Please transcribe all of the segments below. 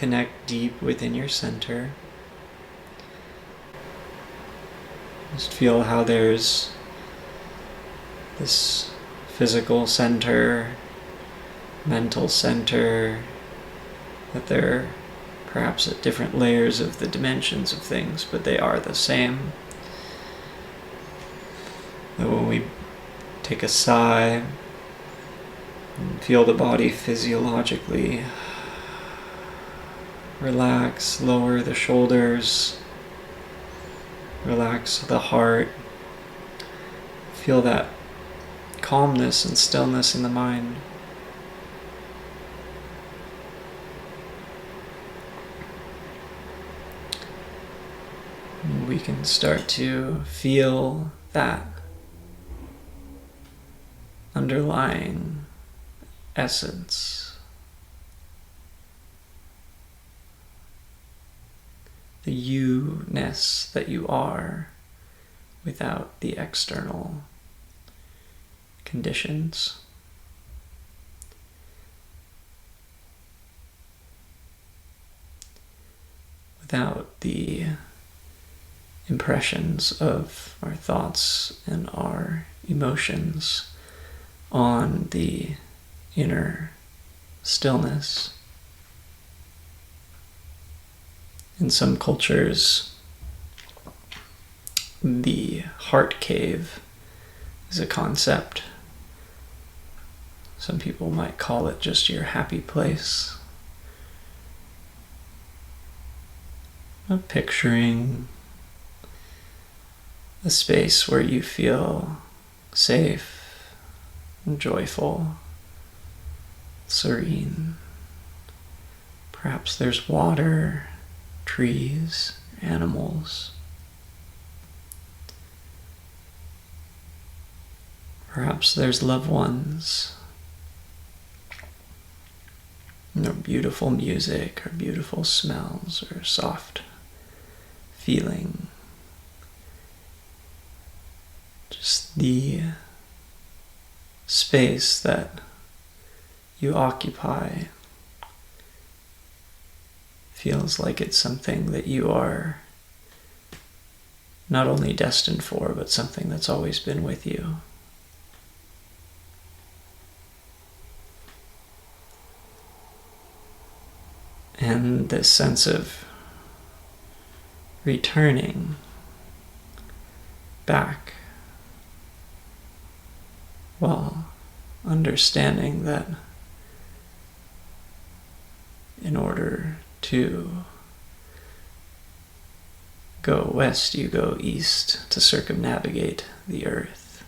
connect deep within your center. Just feel how there's this physical center, mental center, that they're perhaps at different layers of the dimensions of things, but they are the same. That when we take a sigh and feel the body physiologically relax, lower the shoulders, relax the heart, feel that calmness and stillness in the mind. And we can start to feel that underlying essence, the you-ness that you are without the external conditions. Without the impressions of our thoughts and our emotions on the inner stillness. In some cultures, the heart cave is a concept. Some people might call it just your happy place. Of picturing a space where you feel safe, joyful, serene. Perhaps there's water, trees, animals. Perhaps there's loved ones, or beautiful music, or beautiful smells, or soft feeling. Just the space that you occupy feels like it's something that you are not only destined for, but something that's always been with you. And this sense of returning back while understanding that in order to go west, you go east to circumnavigate the earth.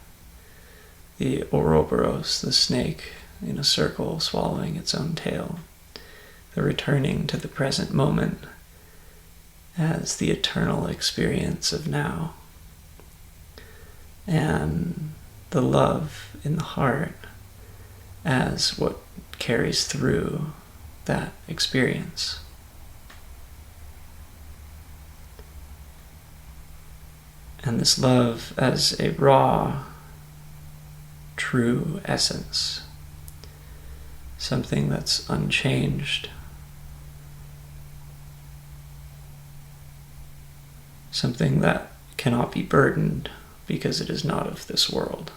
The Ouroboros, the snake in a circle swallowing its own tail. The returning to the present moment as the eternal experience of now. And the love in the heart as what carries through that experience. And this love as a raw, true essence, something that's unchanged, something that cannot be burdened because it is not of this world.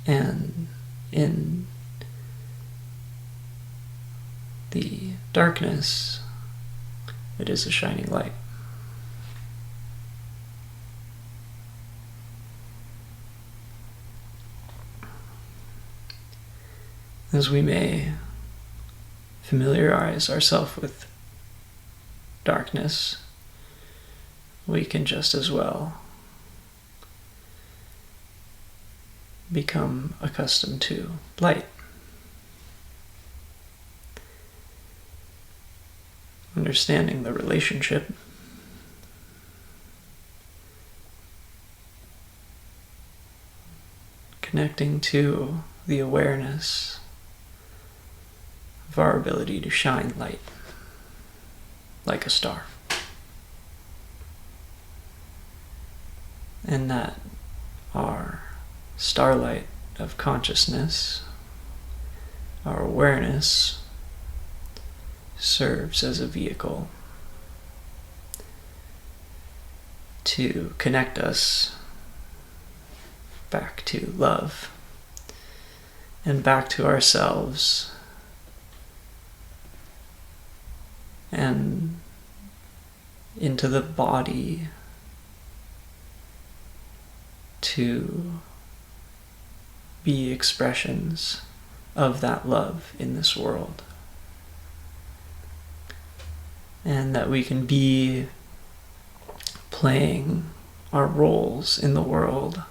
And in the darkness, it is a shining light. As we may familiarize ourselves with darkness, we can just as well become accustomed to light. Understanding the relationship connecting to the awareness of our ability to shine light. like a star. And that our starlight of consciousness, our awareness, serves as a vehicle to connect us back to love and back to ourselves and into the body to be expressions of that love in this world. And that we can be playing our roles in the world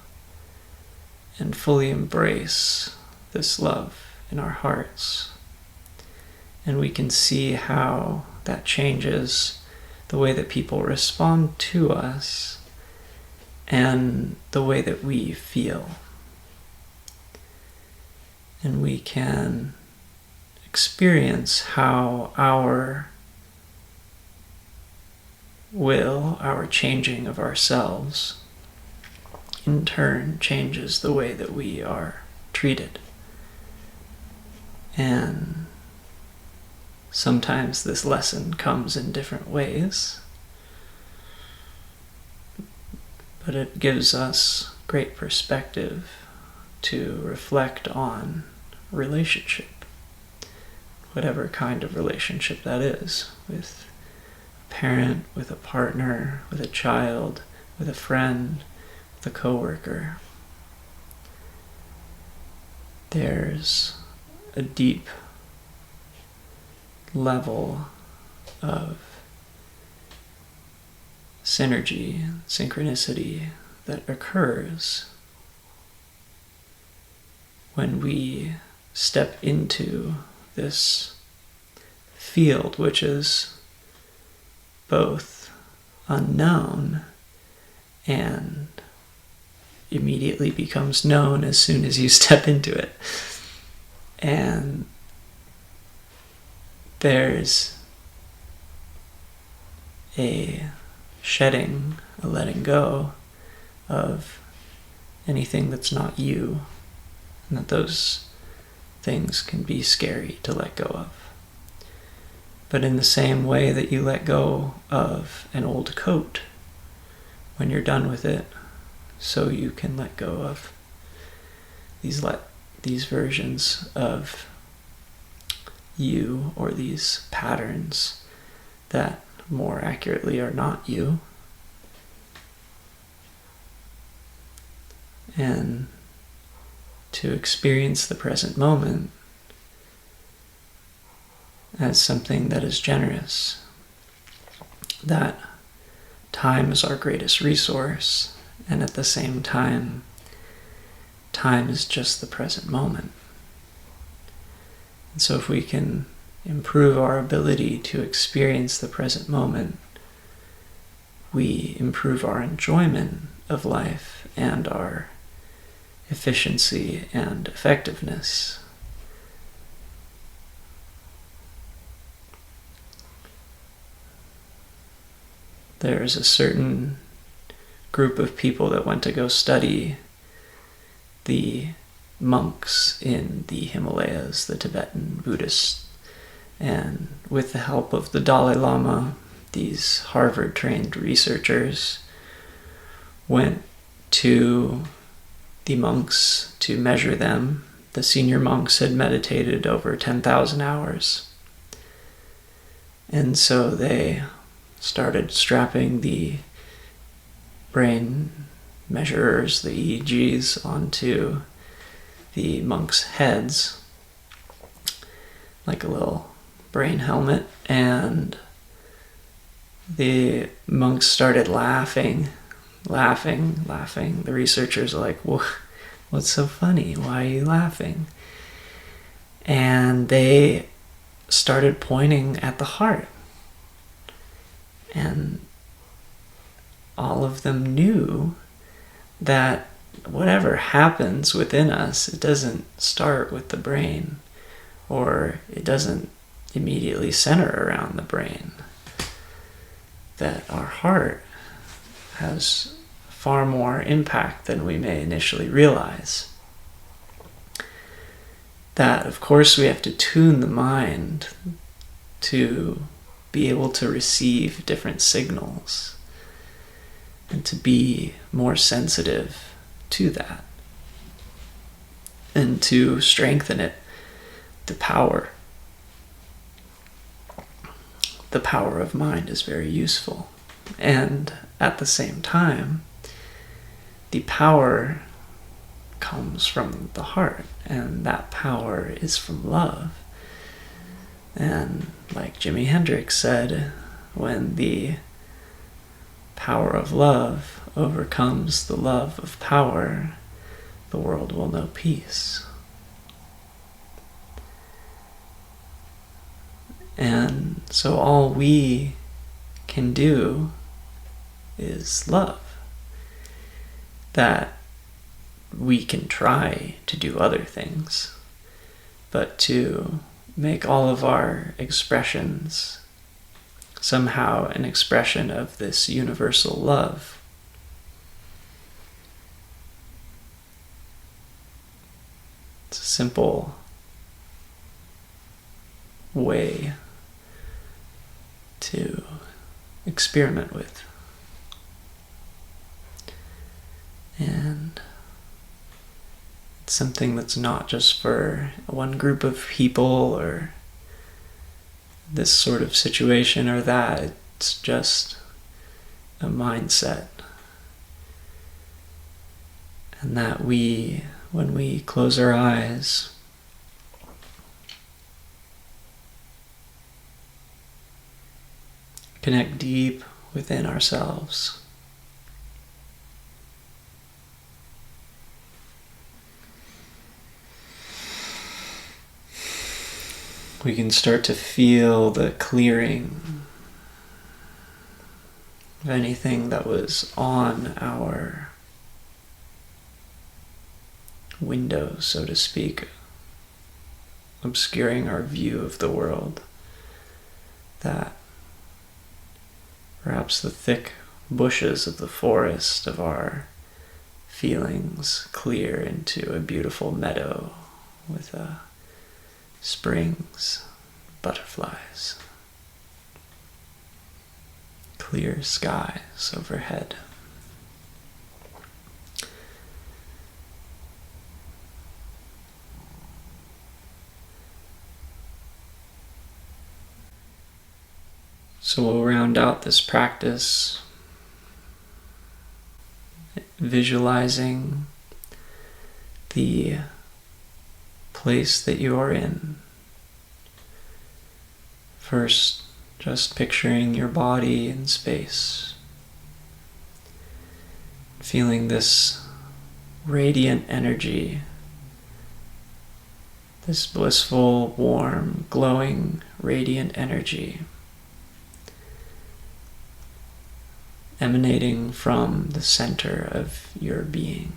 and fully embrace this love in our hearts. And we can see how that changes the way that people respond to us and the way that we feel. And we can experience how our will, our changing of ourselves, in turn changes the way that we are treated. And sometimes this lesson comes in different ways, but it gives us great perspective to reflect on relationship, whatever kind of relationship that is, with a parent, with a partner, with a child, with a friend, with a coworker. There's a deep level of synergy, synchronicity that occurs when we step into this field, which is both unknown and immediately becomes known as soon as you step into it. And there's a shedding, a letting go of anything that's not you, and that those things can be scary to let go of. But in the same way that you let go of an old coat when you're done with it, so you can let go of these versions of you, or these patterns that more accurately are not you. And to experience the present moment as something that is generous, that time is our greatest resource, and at the same time, time is just the present moment. And so if we can improve our ability to experience the present moment, we improve our enjoyment of life and our efficiency and effectiveness. There's a certain group of people that went to go study the monks in the Himalayas, the Tibetan Buddhists, and with the help of the Dalai Lama, these Harvard-trained researchers went to the monks to measure them. The senior monks had meditated over 10,000 hours. And so they started strapping the brain measurers, the EEGs, onto the monks' heads, like a little brain helmet, and the monks started laughing. The researchers are like, what's so funny? Why are you laughing? And they started pointing at the heart. And all of them knew that whatever happens within us, it doesn't start with the brain, or it doesn't immediately center around the brain. that our heart has far more impact than we may initially realize. That, of course, we have to tune the mind to be able to receive different signals and to be more sensitive to that and to strengthen it. The power of mind is very useful. And at the same time, the power comes from the heart, and that power is from love. And like Jimi Hendrix said, when the power of love overcomes the love of power, the world will know peace. And so all we can do is love. That we can try to do other things, but to make all of our expressions somehow an expression of this universal love. It's a simple way to experiment with. And it's something that's not just for one group of people or this sort of situation or that. It's just a mindset. And that when we close our eyes, connect deep within ourselves, we can start to feel the clearing of anything that was on our window, so to speak, obscuring our view of the world. That perhaps the thick bushes of the forest of our feelings clear into a beautiful meadow with springs, butterflies, clear skies overhead. So we'll round out this practice visualizing the place that you are in. First, just picturing your body in space, feeling this radiant energy, this blissful, warm, glowing, radiant energy emanating from the center of your being.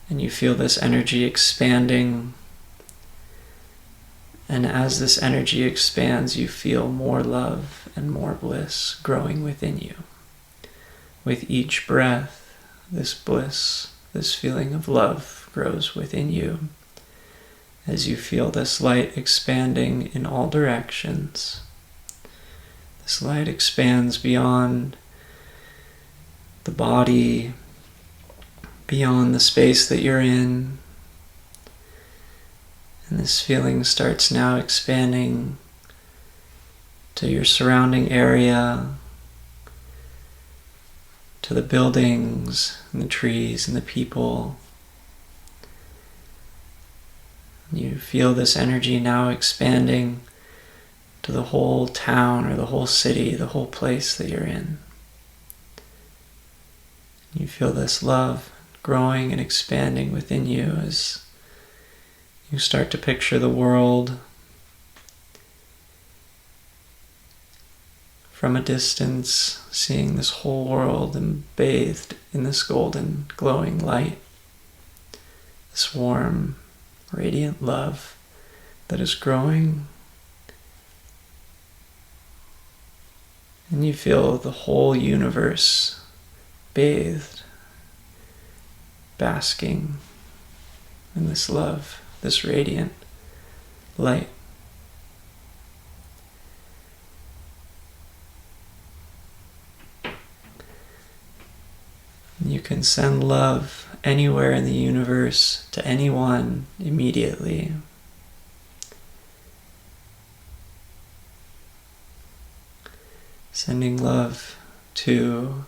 And you feel this energy expanding, and as this energy expands, you feel more love and more bliss growing within you. With each breath, this bliss, this feeling of love grows within you as you feel this light expanding in all directions. This light expands beyond the body, beyond the space that you're in. And this feeling starts now expanding to your surrounding area, to the buildings and the trees and the people. You feel this energy now expanding to the whole town or the whole city, the whole place that you're in. You feel this love growing and expanding within you as you start to picture the world from a distance, seeing this whole world bathed in this golden, glowing light, this warm, radiant love that is growing And you feel the whole universe bathed, basking in this love, this radiant light. You can send love anywhere in the universe to anyone immediately. Sending love to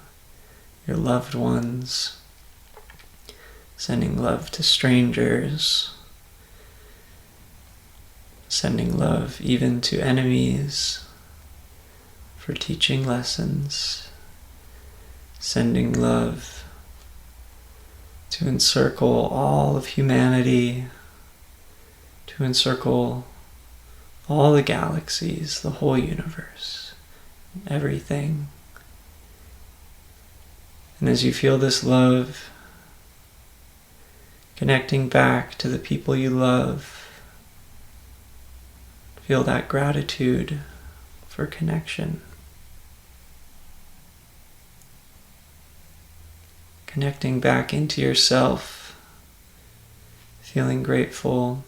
your loved ones, sending love to strangers, sending love even to enemies for teaching lessons, sending love to encircle all of humanity, to encircle all the galaxies, the whole universe. Everything. And as you feel this love connecting back to the people you love, feel that gratitude for connection. Connecting back into yourself, feeling grateful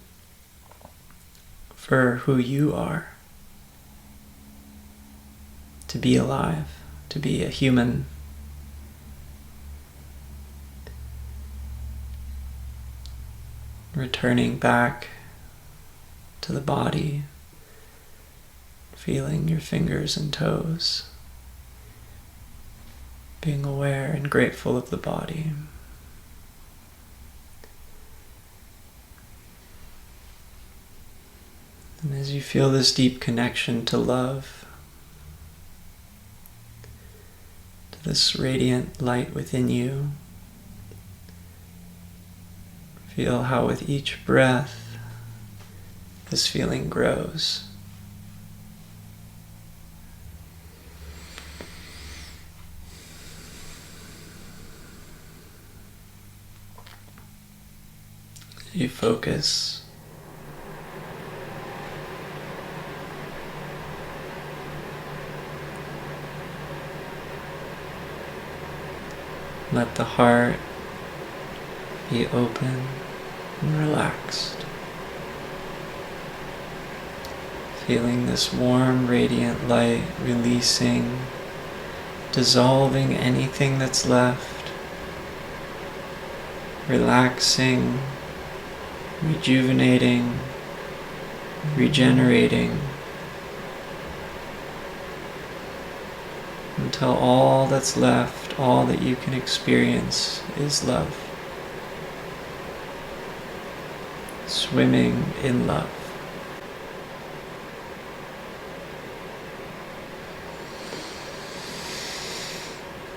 for who you are. To be alive, to be a human. Returning back to the body, feeling your fingers and toes, being aware and grateful of the body. And as you feel this deep connection to love, this radiant light within you, feel how with each breath this feeling grows. You focus let the heart be open and relaxed. Feeling this warm, radiant light releasing, dissolving anything that's left, relaxing, rejuvenating, regenerating, until all that's left, all that you can experience is love. Swimming in love.